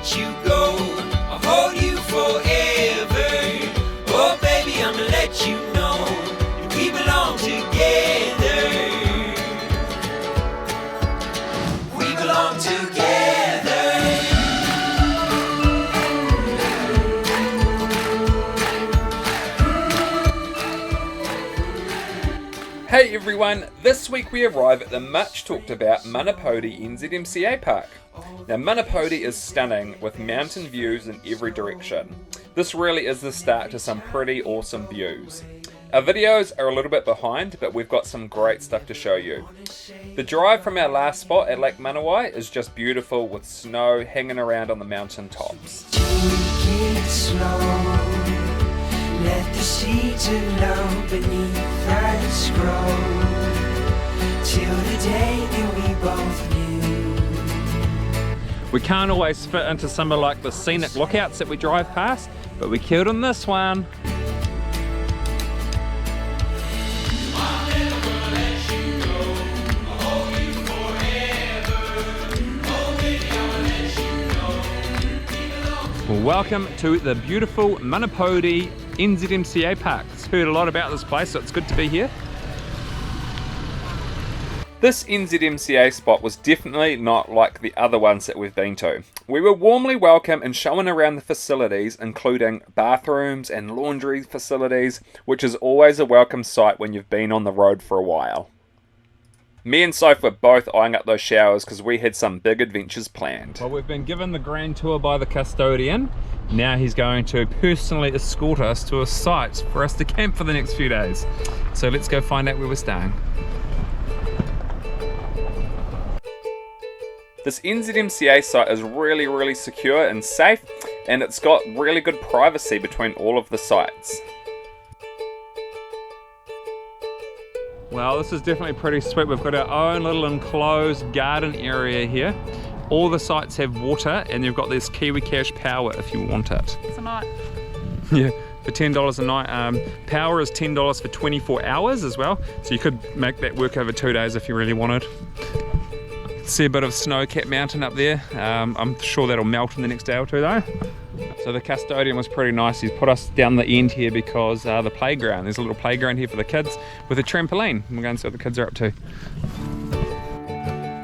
let you go. I'll hold you forever. Oh baby, I'ma let you know that we belong together. We belong together. Hey everyone, this week we arrive at the much talked about Manapouri NZMCA park. Now Manapouri is stunning with mountain views in every direction. This really is the start to some pretty awesome views. Our videos are a little bit behind, but we've got some great stuff to show you. The drive from our last spot at Lake Manapouri is just beautiful with snow hanging around on the mountain tops. Take it slow. Let the seeds alone beneath us grow till the day that we both knew. We can't always fit into some of like the scenic lookouts that we drive past, but we killed on this one. Welcome to the beautiful Manapouri NZMCA park. I've heard a lot about this place, so it's good to be here. This NZMCA spot was definitely not like the other ones that we've been to. We were warmly welcomed and shown around the facilities, including bathrooms and laundry facilities, which is always a welcome sight when you've been on the road for a while. Me and Soph were both eyeing up those showers because we had some big adventures planned. Well, we've been given the grand tour by the custodian. Now he's going to personally escort us to a site for us to camp for the next few days. So let's go find out where we're staying. This NZMCA site is really secure and safe, and it's got really good privacy between all of the sites. Well, this is definitely pretty sweet. We've got our own little enclosed garden area here. All the sites have water, and you've got this Kiwi Cash power if you want it. It's a night. Yeah, for $10 a night. Power is $10 for 24 hours as well, so you could make that work over 2 days if you really wanted. See a bit of snow-capped mountain up there. I'm sure that'll melt in the next day or two though. So the custodian was pretty nice. He's put us down the end here because the playground, there's a little playground here for the kids with a trampoline. We're going to see what the kids are up to.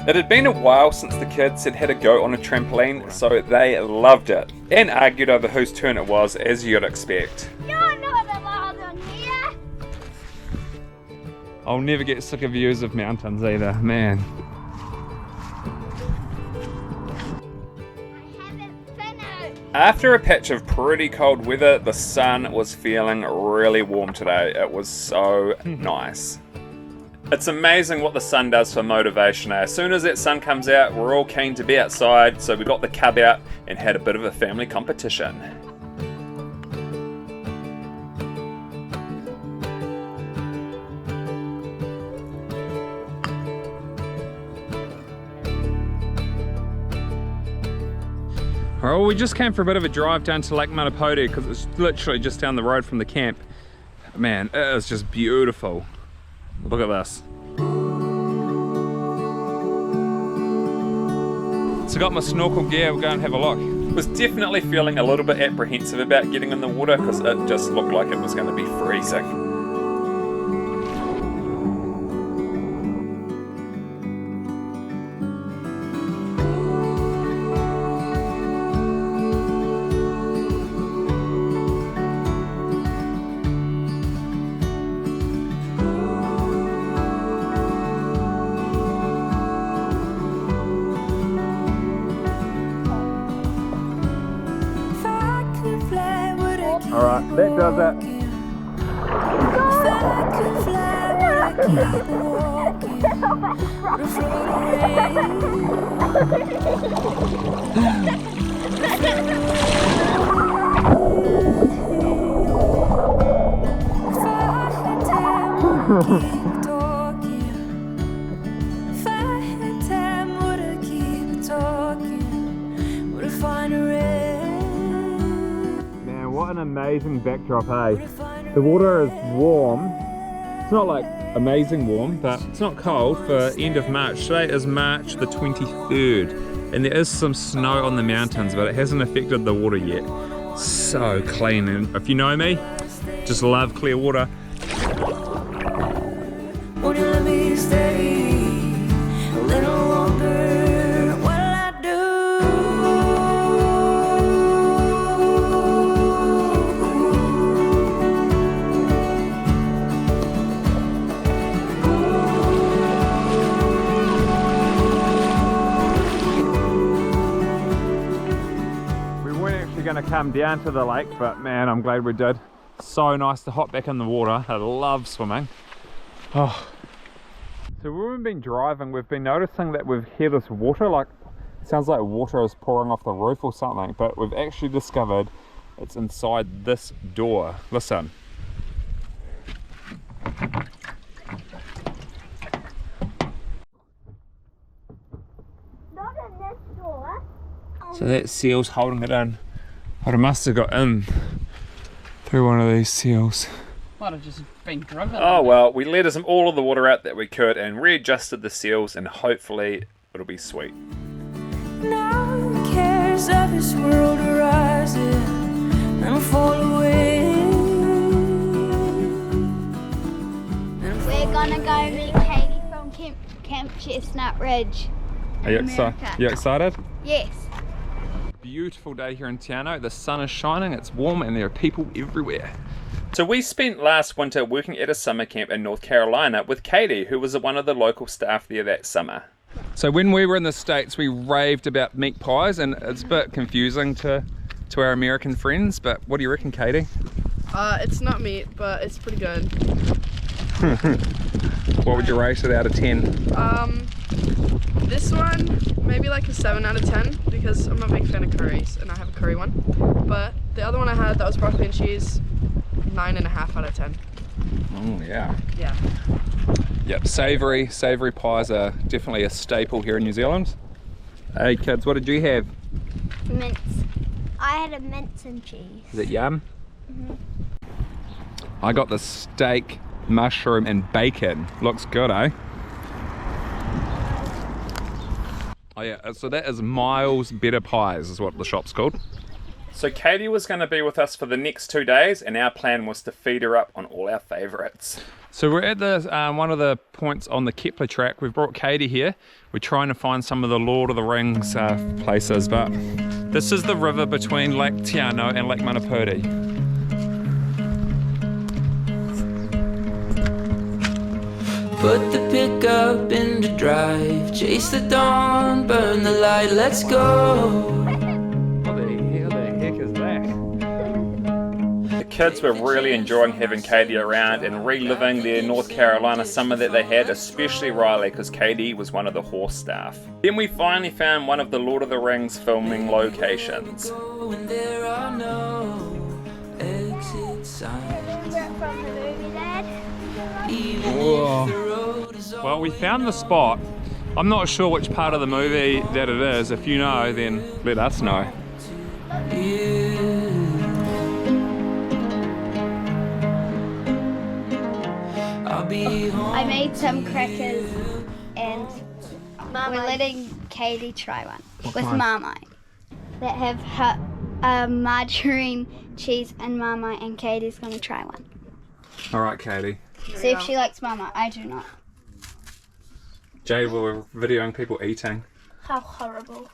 It had been a while since the kids had had a go on a trampoline, so they loved it and argued over whose turn it was, as you'd expect. I'll never get sick of views of mountains either, man. After a patch of pretty cold weather, the sun was feeling really warm today. It was so nice. It's amazing what the sun does for motivation. As soon as that sun comes out, we're all keen to be outside, so we got the cub out and had a bit of a family competition. Well, we just came for a bit of a drive down to Lake Manapouri because it's literally just down the road from the camp. Man, it is just beautiful. Look at this. So I got my snorkel gear, we'll go and have a look. Was definitely feeling a little bit apprehensive about getting in the water because it just looked like it was going to be freezing. Alright, that does it. Man, what an amazing backdrop, hey? The water is warm, It's not like amazing warm, but it's not cold for end of March. Today is March the 23rd, and there is some snow on the mountains, but it hasn't affected the water yet. So clean, and if you know me, just love clear water. Won't you let me stay a little longer while I do? We weren't actually going to come down to the lake, but man, I'm glad we did. So nice to hop back in the water. I love swimming. Oh. So when we've been driving, we've been noticing that we've heard this water, like it sounds like water is pouring off the roof or something, but we've actually discovered it's inside this door. Listen. Not in this door. So that seal's holding it in, but it must have got in through one of these seals. Might have just been driven. Oh well, we let all of the water out that we could and readjusted the seals, and hopefully it'll be sweet. No one cares of this world rising and fall away. We're gonna go meet Katie from Camp Chestnut Ridge. Are you America. You excited? Yes. Beautiful day here in Te Anau. The sun is shining, it's warm, and there are people everywhere. So we spent last winter working at a summer camp in North Carolina with Katie, who was one of the local staff there that summer. So when we were in the States, we raved about meat pies, and it's a bit confusing to our American friends, but what do you reckon, Katie? It's not meat, but it's pretty good. What would you rate it out of 10? This one, maybe like a 7 out of 10, because I'm a big fan of curries, and I have a curry one. But the other one I had, that was broccoli and cheese, 9.5 out of 10. Oh yeah. Yeah. Yep, savoury pies are definitely a staple here in New Zealand. Hey kids, what did you have? Mince. I had a mince and cheese. Is it yum? I got the steak, mushroom and bacon. Looks good, eh? Oh yeah, so that is Miles Better Pies is what the shop's called. So Katie was going to be with us for the next 2 days, and our plan was to feed her up on all our favourites. So we're at the one of the points on the Kepler track. We've brought Katie here. We're trying to find some of the Lord of the Rings places, but this is the river between Lake Te Anau and Lake Manapouri. Put the pickup into drive, chase the dawn, burn the light, let's go. What the heck is that? The kids were really enjoying having Katie around and reliving their North Carolina summer that they had, especially Riley, because Katie was one of the horse staff. Then we finally found one of the Lord of the Rings filming locations. When there are no exit signs. From the movie, Dad. Whoa. Well, we found the spot. I'm not sure which part of the movie that it is. If you know, then let us know. I made some crackers and we're letting Katie try one with Marmite that have margarine, cheese and Marmite, and Katie's going to try one. Alright, Katie. See if she likes Marmite. I do not. Jade, we're videoing people eating. How horrible.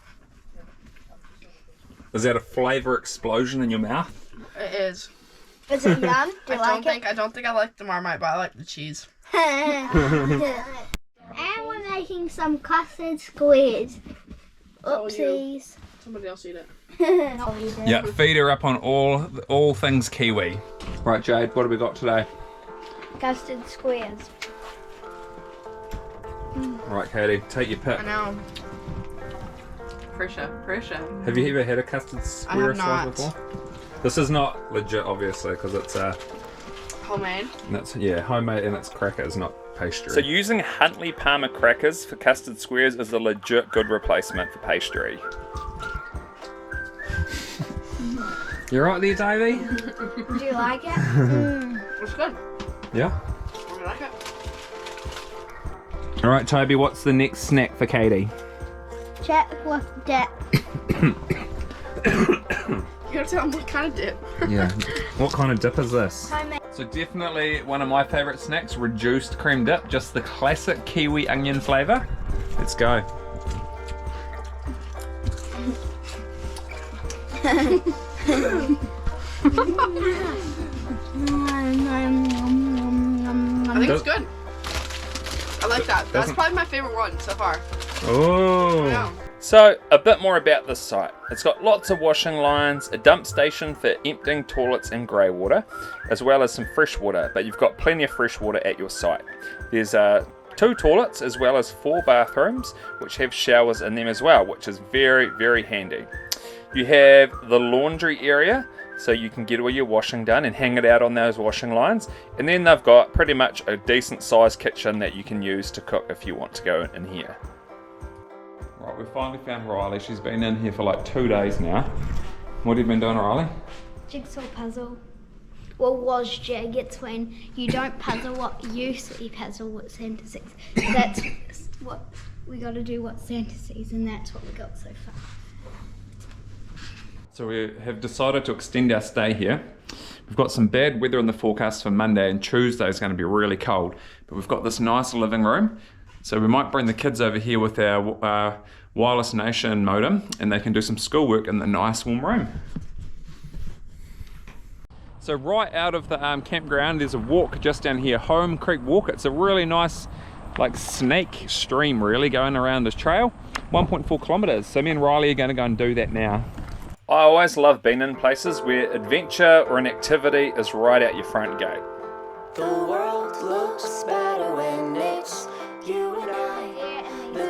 Is that a flavour explosion in your mouth? It is. Is it yum? Do you I like don't think I like the Marmite, but I like the cheese. it? And we're making some custard squares. Oh, Oopsies. Somebody else eat it. Yeah, feed her up on all things Kiwi. Right, Jade, what have we got today? Custard squares. Right, Katie, take your pick. I know. Pressure. Have you ever had a custard square I have not. before? This is not legit, obviously, because it's Homemade. homemade, and it's crackers, not pastry. So using Huntley Palmer crackers for custard squares is a legit good replacement for pastry. You right there, Davey? Do you like it? It's good. Yeah. I'm like it. All right, Toby, what's the next snack for Katie? Chat with dip. You gotta tell them what kind of dip. Yeah. What kind of dip is this? Homemade. So definitely one of my favourite snacks, reduced cream dip, just the classic kiwi onion flavour. Let's go. I think it's good. I like that. That's probably my favorite one so far. Oh. Yeah. So, a bit more about this site. It's got lots of washing lines, a dump station for emptying toilets and grey water, as well as some fresh water, but you've got plenty of fresh water at your site. There's 2 toilets as well as 4 bathrooms, which have showers in them as well, which is very, very handy. You have the laundry area, so you can get all your washing done and hang it out on those washing lines. And then they've got pretty much a decent sized kitchen that you can use to cook if you want to go in here. Right, we finally found Riley. She's been in here for like 2 days now. What have you been doing, Riley? Jigsaw puzzle. Well, was jig. It's when you don't puzzle what you see, puzzle what Santa sees. That's what we got to do, what Santa sees, and that's what we got so far. So we have decided to extend our stay here. We've got some bad weather in the forecast for Monday, and Tuesday is going to be really cold. But we've got this nice living room. So we might bring the kids over here with our Wireless Nation modem, and they can do some schoolwork in the nice warm room. So right out of the campground, there's a walk just down here, Home Creek Walk. It's a really nice, like, snake stream really going around this trail. 1.4 kilometers. So me and Riley are going to go and do that now. I always love being in places where adventure or an activity is right out your front gate. The world looks better when it's you and I.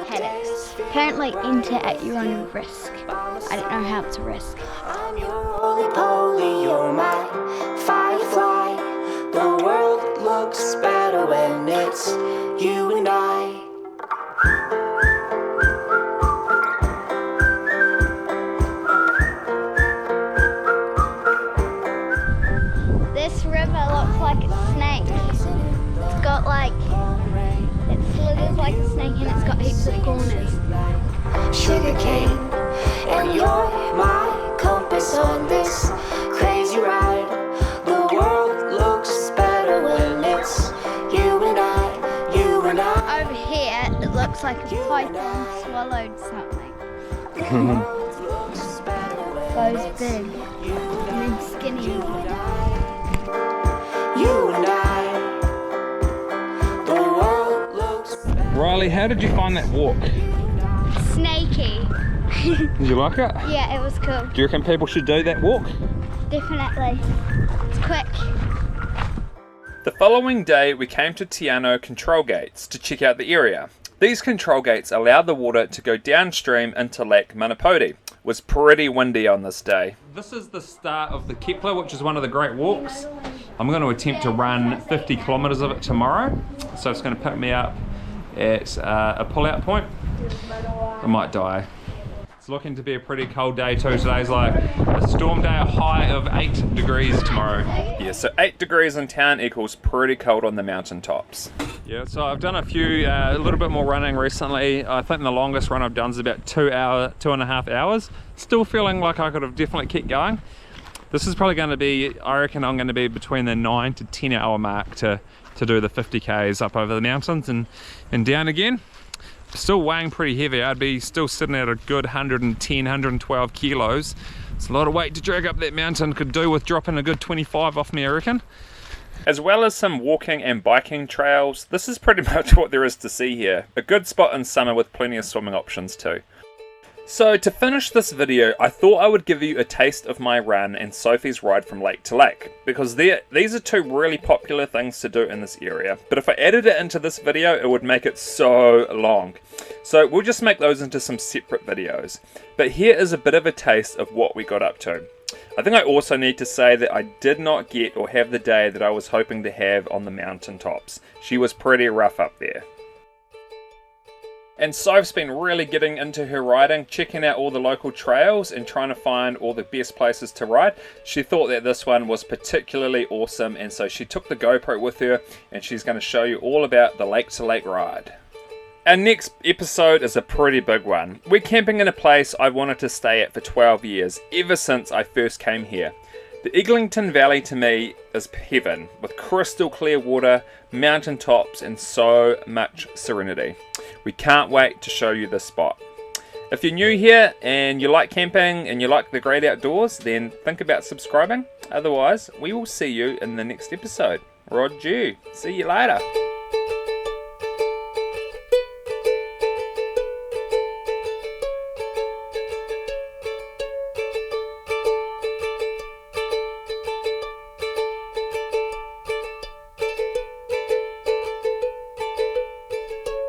Headaches. Apparently enter at your own risk. I don't know how it's a risk. I'm your roly-poly, you're my firefly. The world looks better when it's you and I. This river looks like a snake. It's got like, it slithers like a snake and it's got heaps of corners. Sugar cane, and you're my compass on this crazy ride. The world looks better when it's you and I, you and I. Over here, it looks like a python swallowed something. The world looks better when Goes it's big and then skinny. you and I. The world looks better. Riley, how did you find that walk? Snaky. Did you like it? Yeah, it was cool. Do you reckon people should do that walk? Definitely. It's quick. The following day, we came to Te Anau control gates to check out the area. These control gates allow the water to go downstream into Lake Manapouri. It was pretty windy on this day. This is the start of the Kepler, which is one of the great walks. I'm going to attempt to run 50 kilometres of it tomorrow. So it's going to pick me up at a pull-out point. I might die. It's looking to be a pretty cold day too. Today's like a storm day, a high of 8 degrees tomorrow. Yeah, so 8 degrees in town equals pretty cold on the mountaintops. Yeah, so I've done a little bit more running recently. I think the longest run I've done is about 2.5 hours. Still feeling like I could have definitely kept going. This is probably going to be, I reckon I'm going to be between the 9 to 10 hour mark to do the 50 Ks up over the mountains and down again. Still weighing pretty heavy. I'd be still sitting at a good 110, 112 kilos. It's a lot of weight to drag up that mountain. Could do with dropping a good 25 off me, I reckon. As well as some walking and biking trails, this is pretty much what there is to see here. A good spot in summer with plenty of swimming options too. So to finish this video, I thought I would give you a taste of my run and Sophie's ride from lake to lake, because these are 2 really popular things to do in this area, but if I added it into this video, it would make it so long. So we'll just make those into some separate videos. But here is a bit of a taste of what we got up to. I think I also need to say that I did not get or have the day that I was hoping to have on the mountaintops. She was pretty rough up there. And Soph's been really getting into her riding, checking out all the local trails and trying to find all the best places to ride. She thought that this one was particularly awesome, and so she took the GoPro with her and she's going to show you all about the lake to lake ride. Our next episode is a pretty big one. We're camping in a place I wanted to stay at for 12 years, ever since I first came here. The Eglinton Valley to me is heaven, with crystal clear water, mountain tops, and so much serenity. We can't wait to show you this spot. If you're new here and you like camping and you like the great outdoors, then think about subscribing. Otherwise, we will see you in the next episode. Rod you. See you later.